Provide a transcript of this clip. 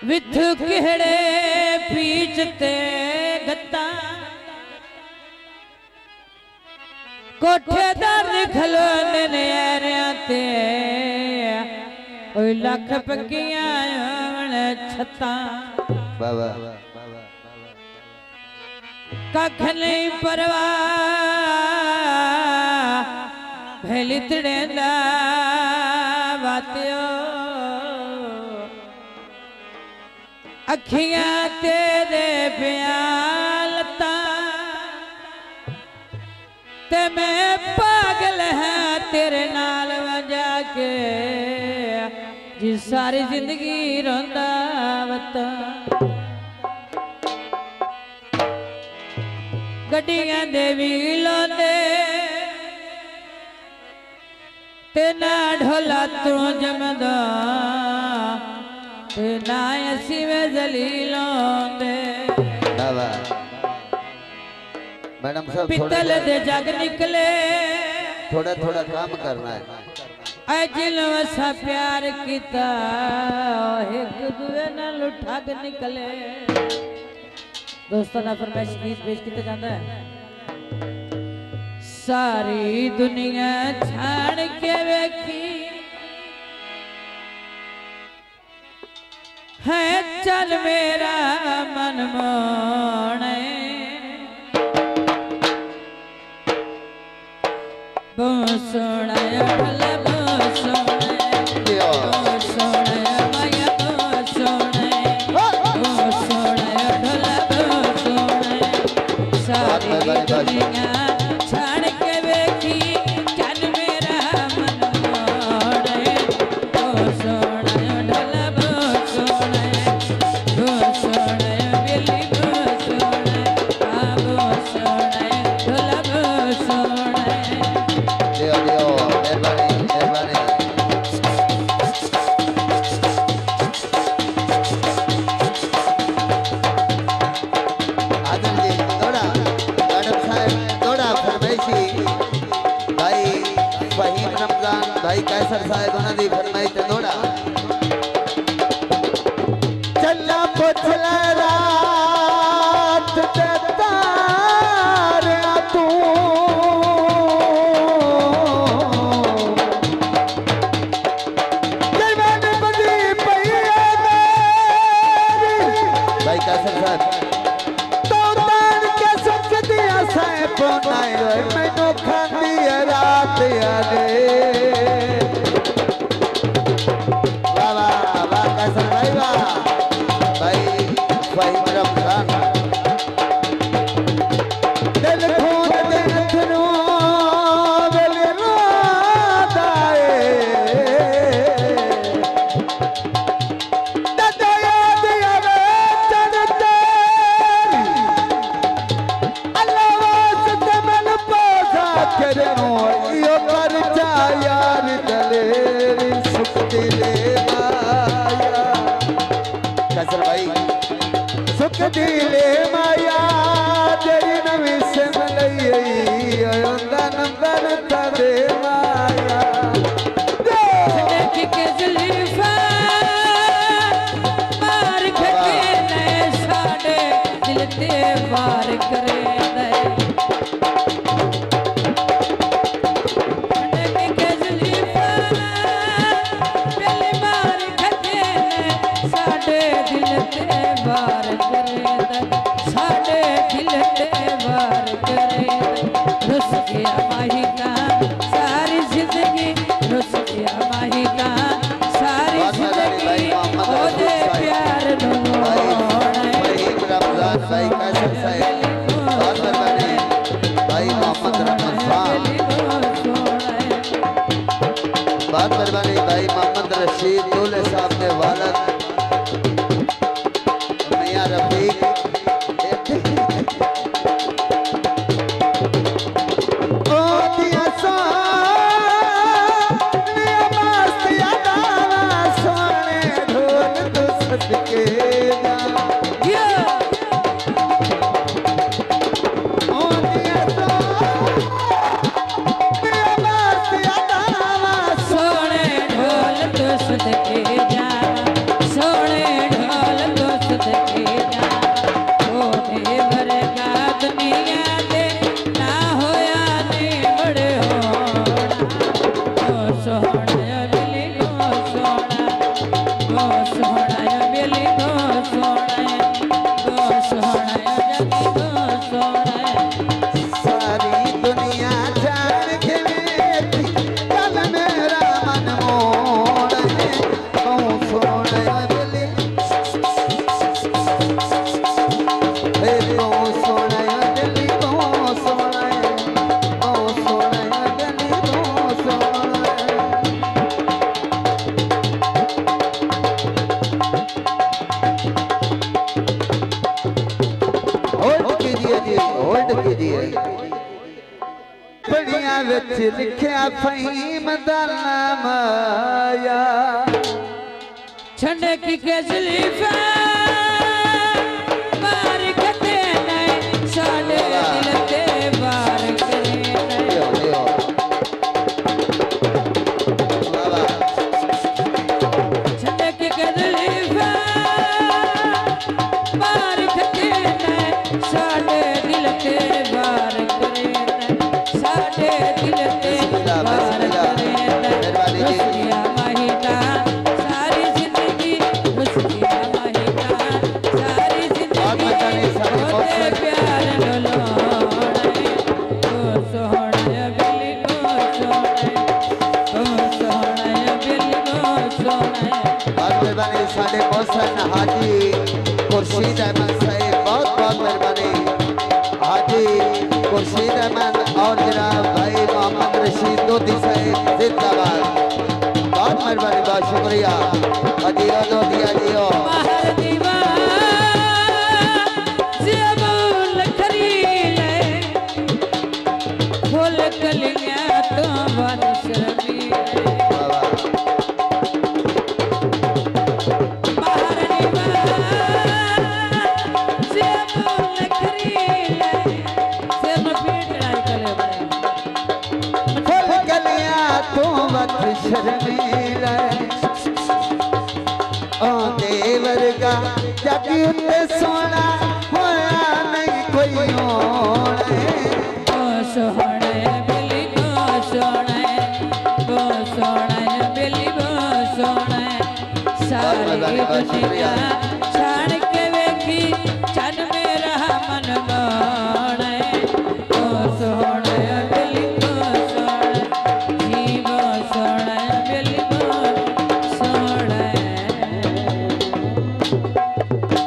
with किहड़े पीचते गत्ता कोठेदार खलोने नैरियाते ओए लख पक्कियां छत्ता बाबा कख नहीं परवाह भैली तड़ेंदा बातियो अखियां तेरे प्यालता ते मैं पागल है तेरे नाल वजा के जी सारी जिंदगी रोंदा वता गड्डियां दे व्हीलों दे ते ना ढोला तू जमदा ते ना असी में जलीलों दे बाबा मैडम साहब पितल दे जग निकले थोड़ा थोड़ा काम करना है अजिल वसा प्यार किता एक दूए नाल ठग निकले दोस्तों ना फरमाइश गीत पेश किया जाता है सारी दुनिया छाड़ के वेखी है चल मेरा मन मोने बो सोना भला बो सोने माया बो सोने ढोला बो सोने सारी दुनिया छाड़ के वेखी चल मेरा मन मोने बो सोना ढोला बो सोने बेली बो सोने बो सोने ढोला बो सोने दियो दियो मेहरबानी मेहरबानी आदम जी थोड़ा मैडम साहब थोड़ा फरमाइशी भाई फहीम रमजान भाई कैसर साहब उन्होंने दी फरमाइश ते थोड़ा चला पुछला रात ते तारिया तू भाई कैसर साहब तो तार के सच दिया साए पोनाई मैनू खांदी रात आगे वाह वाह वाह कैसर भाई वाह भाई फहीम रमजान दिल खून दे अथरू दिल रोदा सुख दिले माया तेरी नवी सिम लई नंदन तदे माया के जुल्फा मार खके ने साडे दिल ते वार करे दे के जुल्फा पहले मार खके ने साडे दिल ते वार करे दे साडे दिल ते वार करे दे रुस गया माही का सारी जिंदगी रुस गया माही का सारी जिंदगी ओदे प्यार नो फहीम रमजान भाई कैसर साहब बहुत मेहरबानी भाई मोहम्मद रमजान बहुत मेहरबानी भाई मोहम्मद रशीद दूल्हे साहब ने वालद मियां रफीक ओ दिया सोनिया मस्त यादा सोने ढोल तो सदके जा ओ दिया सोनिया मस्त यादा सोने ढोल तो सदके जा सोने ढोल सोहना बेली गो सोहना जगी गो सोहना सारी दुनिया जान के थी कल मेरा मन मोड़ है ओ सोना बेली हे ओ सोना बेली ओ सोना बेली ओ सोना होल्ड कीजिए जी होल्ड कीजिए पढ़िया विच लिखिया फहीम दा नाम आया छंड की केजलीफा बार कते नहीं साडे दिल ते बार करे नहीं लियो लियो बाबा छंड की केजलीफा बार कते नहीं साडे दिल ते बार करे नहीं साडे दिल ते बार करे नहीं रुसिया महिता सारी जिंदगी रुसिया महिता सारी जिंदगी होते प्यार लोलोड़े ओ सोहना बिल्ली ओ सोहना बिल्ली ओ सोहना बहुत मेहरबानी साडे मोहसन हाजी खुर्शीद अहमद साहब बहुत बहुत मेहरबानी हाजी खुर्शीद अहमद और जनाब भाई मोहम्मद रशीद लोधी साहब जिंदाबाद बहुत मेहरबानी बहुत शुक्रिया अजियो लोधिया जियो बाहर दीवार ज़बूल खरीले फूल कलियां तो बारिश रमीले बाबा बाहर दीवार ज़बूल खरीले सिर में पीट चढ़ाई करे बड़े फुल गलिया तू मत शर्मीला ओ देवरगा जग उत्ते सोना होया नहीं कोई होना ओ सोहना बिल्ली गो सोहना बिल्ली गो सोहना सारी दुनिया